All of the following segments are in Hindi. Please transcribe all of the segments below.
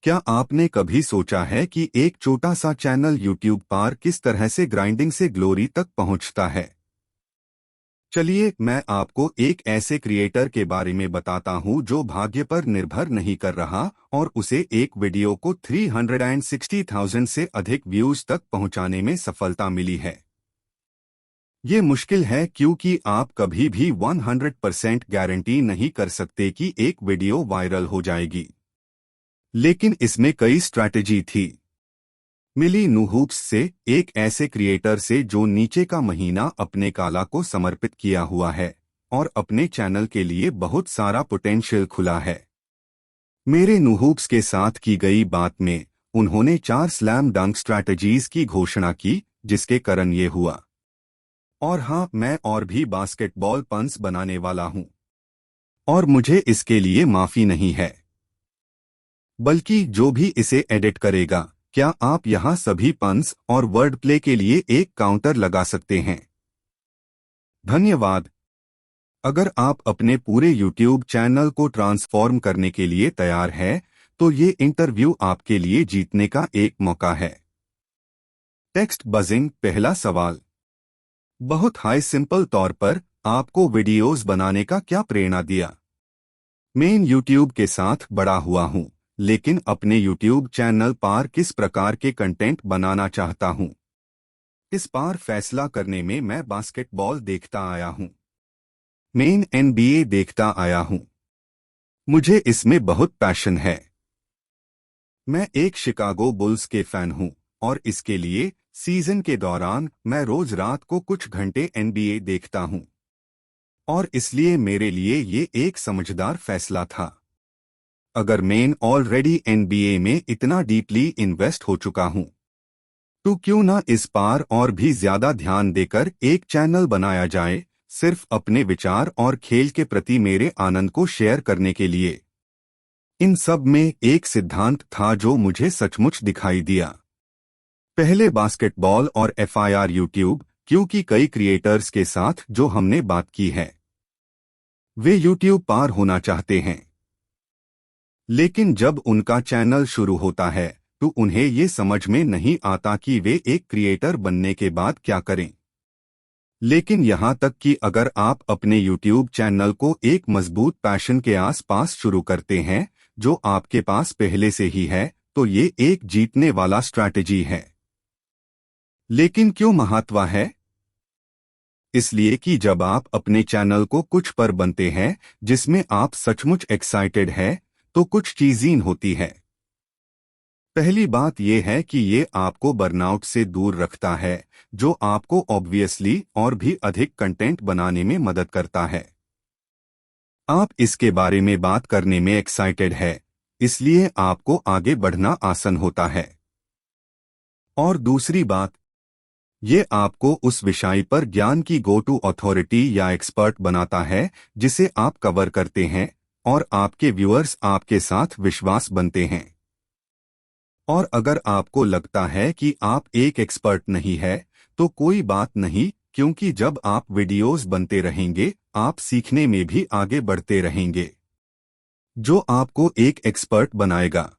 क्या आपने कभी सोचा है कि एक छोटा सा चैनल यूट्यूब पर किस तरह से ग्राइंडिंग से ग्लोरी तक पहुंचता है? चलिए मैं आपको एक ऐसे क्रिएटर के बारे में बताता हूं जो भाग्य पर निर्भर नहीं कर रहा और उसे एक वीडियो को 360,000 से अधिक व्यूज तक पहुंचाने में सफलता मिली है। ये मुश्किल है क्योंकि आप कभी भी 100% गारंटी नहीं कर सकते कि एक वीडियो वायरल हो जाएगी, लेकिन इसमें कई स्ट्रैटेजी थी। मिली नुहूक्स से, एक ऐसे क्रिएटर से जो नीचे का महीना अपने काला को समर्पित किया हुआ है और अपने चैनल के लिए बहुत सारा पोटेंशियल खुला है। मेरे नुहूक्स के साथ की गई बात में उन्होंने 4 स्लैम डंक स्ट्रैटेजीज की घोषणा की, जिसके कारण ये हुआ। और हाँ, मैं और भी बास्केटबॉल पंच बनाने वाला हूँ और मुझे इसके लिए माफी नहीं है, बल्कि जो भी इसे एडिट करेगा। क्या आप यहाँ सभी पंच और वर्ड प्ले के लिए एक काउंटर लगा सकते हैं? धन्यवाद। अगर आप अपने पूरे YouTube चैनल को ट्रांसफॉर्म करने के लिए तैयार हैं, तो ये इंटरव्यू आपके लिए जीतने का एक मौका है। Text buzzing. पहला सवाल, बहुत हाई सिंपल तौर पर आपको वीडियोस बनाने का क्या प्रेरणा दिया? मैं YouTube के साथ बड़ा हुआ हूँ, लेकिन अपने YouTube चैनल पर किस प्रकार के कंटेंट बनाना चाहता हूँ, इस बार फैसला करने में मैं बास्केटबॉल देखता आया हूँ। मैं NBA देखता आया हूँ। मुझे इसमें बहुत पैशन है। मैं एक शिकागो बुल्स के फैन हूँ और इसके लिए सीजन के दौरान मैं रोज रात को कुछ घंटे NBA देखता हूँ और इसलिए मेरे लिए ये एक समझदार फैसला था। अगर मैं ऑलरेडी NBA में इतना डीपली इन्वेस्ट हो चुका हूँ, तो क्यों ना इस पार और भी ज्यादा ध्यान देकर एक चैनल बनाया जाए, सिर्फ अपने विचार और खेल के प्रति मेरे आनंद को शेयर करने के लिए। इन सब में एक सिद्धांत था जो मुझे सचमुच दिखाई दिया। पहले बास्केटबॉल और FIR यूट्यूब, क्योंकि कई क्रिएटर्स के साथ जो हमने बात की है, वे यूट्यूब पार होना चाहते हैं, लेकिन जब उनका चैनल शुरू होता है तो उन्हें ये समझ में नहीं आता कि वे एक क्रिएटर बनने के बाद क्या करें। लेकिन यहाँ तक कि अगर आप अपने YouTube चैनल को एक मजबूत पैशन के आसपास शुरू करते हैं, जो आपके पास पहले से ही है, तो ये एक जीतने वाला स्ट्रैटेजी है। लेकिन क्यों महत्व है? इसलिए कि जब आप अपने चैनल को कुछ पर बनते हैं जिसमें आप सचमुच एक्साइटेड हैं, तो कुछ चीजें होती है। पहली बात यह है कि ये आपको बर्नआउट से दूर रखता है, जो आपको ऑब्वियसली और भी अधिक कंटेंट बनाने में मदद करता है। आप इसके बारे में बात करने में एक्साइटेड है, इसलिए आपको आगे बढ़ना आसान होता है। और दूसरी बात, ये आपको उस विषय पर ज्ञान की गो टू अथॉरिटी या एक्सपर्ट बनाता है जिसे आप कवर करते हैं, और आपके व्यूअर्स आपके साथ विश्वास बनते हैं। और अगर आपको लगता है कि आप एक एक्सपर्ट नहीं है, तो कोई बात नहीं, क्योंकि जब आप वीडियोस बनते रहेंगे, आप सीखने में भी आगे बढ़ते रहेंगे, जो आपको एक एक्सपर्ट बनाएगा।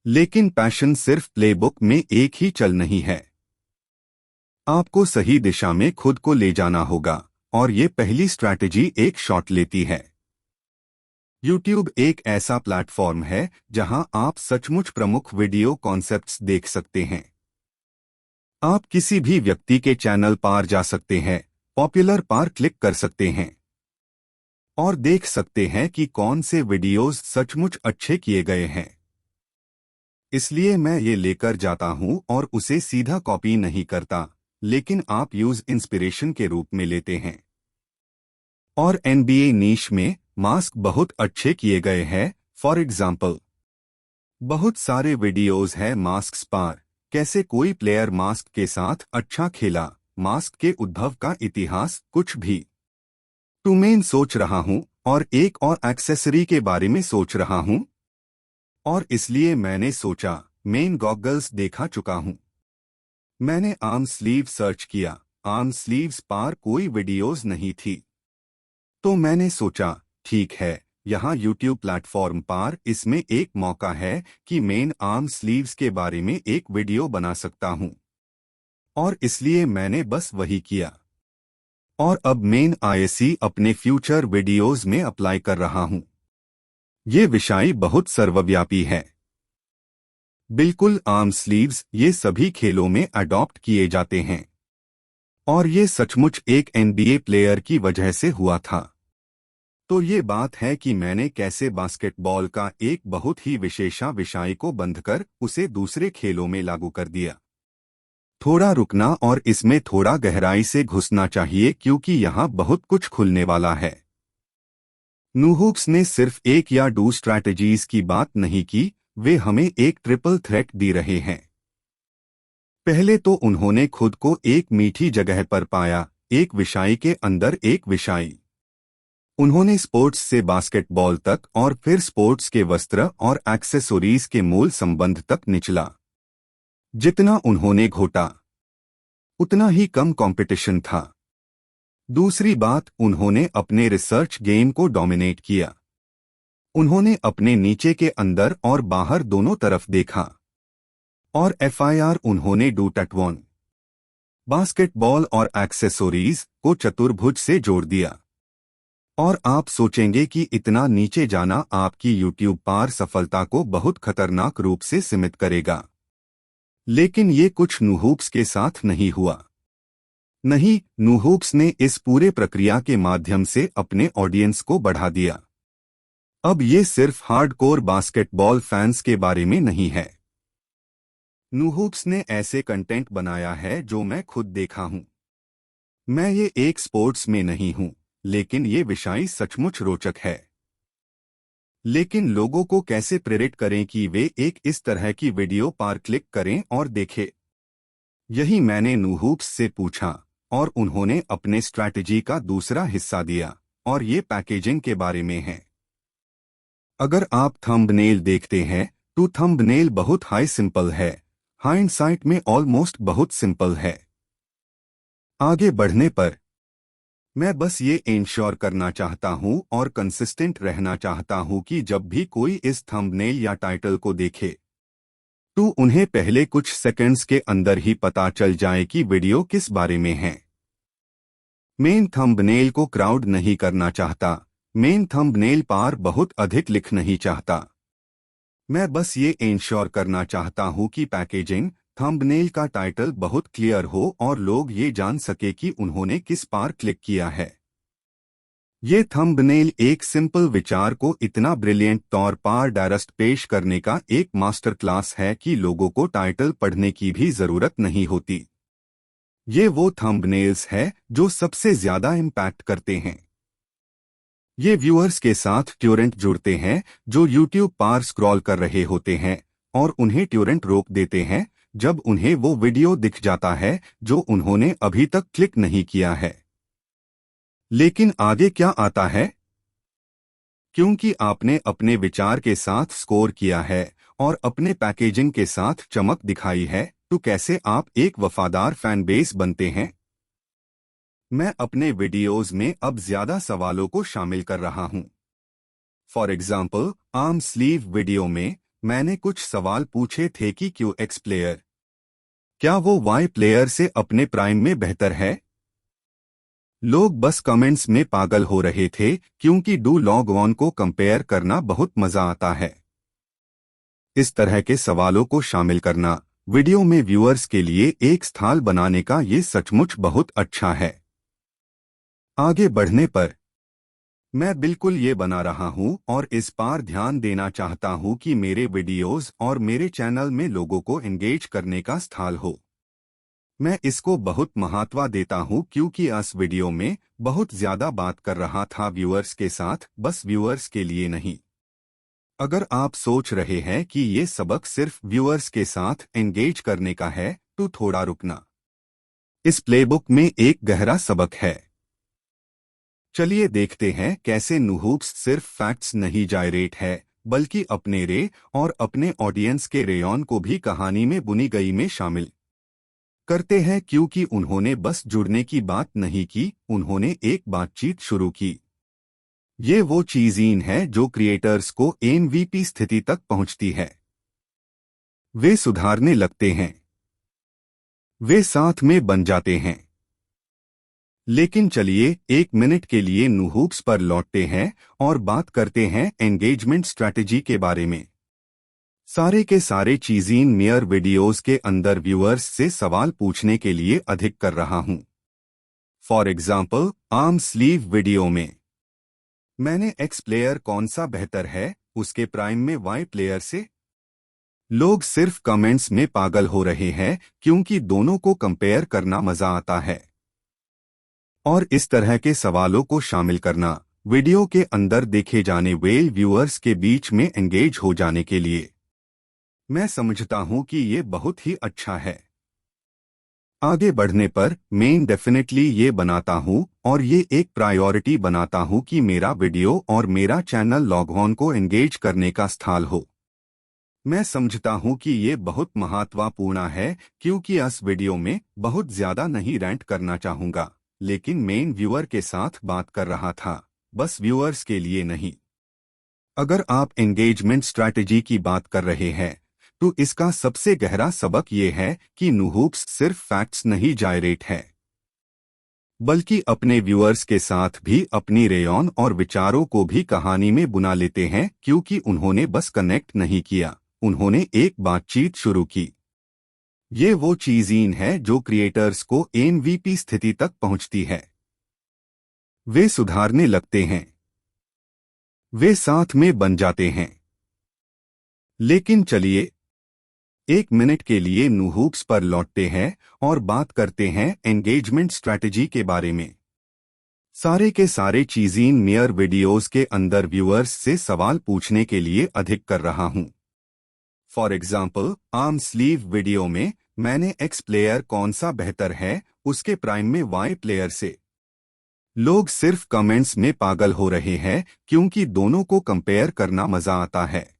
लेकिन पैशन सिर्फ प्लेबुक में एक ही चल नहीं है। आपको सही दिशा में खुद को ले जाना होगा, और ये पहली स्ट्रैटेजी एक शॉट लेती है। YouTube एक ऐसा प्लेटफॉर्म है जहां आप सचमुच प्रमुख वीडियो कॉन्सेप्ट्स देख सकते हैं। आप किसी भी व्यक्ति के चैनल पर जा सकते हैं, पॉपुलर पर क्लिक कर सकते हैं और देख सकते हैं कि कौन से वीडियोस सचमुच अच्छे किए गए हैं। इसलिए मैं ये लेकर जाता हूं और उसे सीधा कॉपी नहीं करता, लेकिन आप यूज इंस्पिरेशन के रूप में लेते हैं। और NBA नीश में मास्क बहुत अच्छे किए गए हैं। फॉर एग्जाम्पल, बहुत सारे वीडियोस हैं मास्क पर, कैसे कोई प्लेयर मास्क के साथ अच्छा खेला, मास्क के उद्भव का इतिहास, कुछ भी। तो मैं सोच रहा हूं और एक और एक्सेसरी के बारे में सोच रहा हूं, और इसलिए मैंने सोचा, मैं गॉगल्स देखा चुका हूं। मैंने आर्म स्लीव सर्च किया, आर्म स्लीव्स पर कोई वीडियोस नहीं थी। तो मैंने सोचा, ठीक है, यहाँ YouTube प्लेटफॉर्म पर इसमें एक मौका है कि मेन आर्म स्लीव्स के बारे में एक वीडियो बना सकता हूँ, और इसलिए मैंने बस वही किया। और अब मेन आईएससी अपने फ्यूचर वीडियोज में अप्लाई कर रहा हूँ। ये विषय बहुत सर्वव्यापी है। बिल्कुल आर्म स्लीव्स ये सभी खेलों में अडॉप्ट किए जाते हैं, और ये सचमुच एक NBA प्लेयर की वजह से हुआ था। तो ये बात है कि मैंने कैसे बास्केटबॉल का एक बहुत ही विशेषा विषय को बंद कर उसे दूसरे खेलों में लागू कर दिया। थोड़ा रुकना और इसमें थोड़ा गहराई से घुसना चाहिए, क्योंकि यहाँ बहुत कुछ खुलने वाला है। नूहूप्स ने सिर्फ एक या दो स्ट्रैटेजीज की बात नहीं की, वे हमें एक ट्रिपल थ्रेट दे रहे हैं। पहले तो उन्होंने खुद को एक मीठी जगह पर पाया, एक विषय के अंदर एक विषय। उन्होंने स्पोर्ट्स से बास्केटबॉल तक और फिर स्पोर्ट्स के वस्त्र और एक्सेसरीज के मूल संबंध तक निचला। जितना उन्होंने घोटा उतना ही कम कंपटीशन था। दूसरी बात, उन्होंने अपने रिसर्च गेम को डोमिनेट किया। उन्होंने अपने नीचे के अंदर और बाहर दोनों तरफ देखा, और FIR उन्होंने डू टटवन बास्केटबॉल और एक्सेसरीज को चतुर्भुज से जोड़ दिया। और आप सोचेंगे कि इतना नीचे जाना आपकी YouTube पर सफलता को बहुत खतरनाक रूप से सीमित करेगा, लेकिन ये कुछ नूहूप्स के साथ नहीं हुआ। नहीं, नूहूप्स ने इस पूरे प्रक्रिया के माध्यम से अपने ऑडियंस को बढ़ा दिया। अब ये सिर्फ हार्डकोर बास्केटबॉल फैंस के बारे में नहीं है। नूहूप्स ने ऐसे कंटेंट बनाया है जो मैं खुद देखा हूं। मैं ये एक स्पोर्ट्स में नहीं हूं, लेकिन ये विषय सचमुच रोचक है। लेकिन लोगों को कैसे प्रेरित करें कि वे एक इस तरह की वीडियो पर क्लिक करें और देखें? यही मैंने नूहूप्स से पूछा, और उन्होंने अपने स्ट्रैटेजी का दूसरा हिस्सा दिया, और ये पैकेजिंग के बारे में है। अगर आप थंबनेल देखते हैं तो थंबनेल बहुत हाई सिंपल है, हाइंडसाइट में ऑलमोस्ट बहुत सिंपल है। आगे बढ़ने पर मैं बस ये इंश्योर करना चाहता हूं और कंसिस्टेंट रहना चाहता हूं कि जब भी कोई इस थंबनेल या टाइटल को देखे तो उन्हें पहले कुछ सेकंड्स के अंदर ही पता चल जाए कि वीडियो किस बारे में है। मेन थंबनेल को क्राउड नहीं करना चाहता, मेन थंबनेल पर बहुत अधिक लिख नहीं चाहता। मैं बस ये इंश्योर करना चाहता हूं कि पैकेजिंग, थंबनेल का टाइटल बहुत क्लियर हो और लोग ये जान सके कि उन्होंने किस पर क्लिक किया है। ये थंबनेल एक सिंपल विचार को इतना ब्रिलियंट तौर पर डायरेक्ट पेश करने का एक मास्टर क्लास है कि लोगों को टाइटल पढ़ने की भी जरूरत नहीं होती। ये वो थंबनेल्स है जो सबसे ज्यादा इम्पैक्ट करते हैं। ये व्यूअर्स के साथ ट्यूरेंट जुड़ते हैं जो YouTube पर स्क्रॉल कर रहे होते हैं, और उन्हें ट्यूरेंट रोक देते हैं जब उन्हें वो वीडियो दिख जाता है जो उन्होंने अभी तक क्लिक नहीं किया है। लेकिन आगे क्या आता है? क्योंकि आपने अपने विचार के साथ स्कोर किया है और अपने पैकेजिंग के साथ चमक दिखाई है, तो कैसे आप एक वफादार फैन बेस बनते हैं? मैं अपने वीडियोज में अब ज्यादा सवालों को शामिल कर रहा हूं। For example, arm sleeve video में मैंने कुछ सवाल पूछे थे कि QX प्लेयर, क्या वो Y प्लेयर से अपने प्राइम में बेहतर है? लोग बस कमेंट्स में पागल हो रहे थे, क्योंकि डू लॉग ऑन को कंपेयर करना बहुत मजा आता है। इस तरह के सवालों को शामिल करना वीडियो में व्यूअर्स के लिए एक स्थान बनाने का ये सचमुच बहुत अच्छा है। आगे बढ़ने पर मैं बिल्कुल ये बना रहा हूं और इस पर ध्यान देना चाहता हूं कि मेरे वीडियोस और मेरे चैनल में लोगों को एंगेज करने का स्थान हो। मैं इसको बहुत महत्व देता हूं क्योंकि इस वीडियो में बहुत ज्यादा बात कर रहा था व्यूअर्स के साथ, बस व्यूअर्स के लिए नहीं। अगर आप सोच रहे हैं कि ये सबक सिर्फ व्यूअर्स के साथ एंगेज करने का है, तो थोड़ा रुकना। इस प्लेबुक में एक गहरा सबक है। चलिए देखते हैं कैसे नूहूप्स सिर्फ फैक्ट्स नहीं जायरेट है, बल्कि अपने रे और अपने ऑडियंस के रेयॉन को भी कहानी में बुनी गई में शामिल करते हैं, क्योंकि उन्होंने बस जुड़ने की बात नहीं की, उन्होंने एक बातचीत शुरू की। ये वो चीज़ीन है जो क्रिएटर्स को एमवीपी स्थिति तक पहुंचती है। वे सुधारने लगते हैं, वे साथ में बन जाते हैं। लेकिन चलिए 1 मिनट के लिए नूहूप्स पर लौटते हैं और बात करते हैं एंगेजमेंट स्ट्रैटेजी के बारे में। सारे के सारे चीज़ीन मेयर वीडियोस के अंदर व्यूअर्स से सवाल पूछने के लिए अधिक कर रहा हूं। For example, arm sleeve video में मैंने एक्स प्लेयर कौन सा बेहतर है उसके प्राइम में वाई प्लेयर से। लोग सिर्फ कमेंट्स में पागल हो रहे हैं क्योंकि दोनों को कंपेयर करना मजा आता है। और इस तरह के सवालों को शामिल करना वीडियो के अंदर देखे जाने वेल व्यूअर्स के बीच में एंगेज हो जाने के लिए। मैं समझता हूं कि ये बहुत ही अच्छा है। आगे बढ़ने पर मैं डेफिनेटली ये बनाता हूं और ये एक प्रायोरिटी बनाता हूं कि मेरा वीडियो और मेरा चैनल लॉगऑन को एंगेज करने का स्थल हो। मैं समझता हूं कि ये बहुत महत्वपूर्ण है क्योंकि इस वीडियो में बहुत ज्यादा नहीं रेंट करना चाहूंगा, लेकिन मेन व्यूअर के साथ बात कर रहा था, बस व्यूअर्स के लिए नहीं। अगर आप एंगेजमेंट स्ट्रैटेजी की बात कर रहे हैं तो इसका सबसे गहरा सबक ये है कि नूहूप्स सिर्फ फैक्ट्स नहीं जायरेट है, बल्कि अपने व्यूअर्स के साथ भी अपनी रेयॉन और विचारों को भी कहानी में बुना लेते हैं क्योंकि उन्होंने बस कनेक्ट नहीं किया, उन्होंने एक बातचीत शुरू की। ये वो चीज़ीन है जो क्रिएटर्स को एमवीपी स्थिति तक पहुंचती है। वे सुधारने लगते हैं, वे साथ में बन जाते हैं। लेकिन चलिए 1 मिनट के लिए नूहूप्स पर लौटते हैं और बात करते हैं एंगेजमेंट स्ट्रैटेजी के बारे में। सारे के सारे चीज़ीन मेयर वीडियोस के अंदर व्यूअर्स से सवाल पूछने के लिए अधिक कर रहा हूं। For example, arm sleeve video में मैंने एक्स प्लेयर कौन सा बेहतर है उसके प्राइम में वाई प्लेयर से। लोग सिर्फ कमेंट्स में पागल हो रहे हैं क्योंकि दोनों को कंपेयर करना मजा आता है।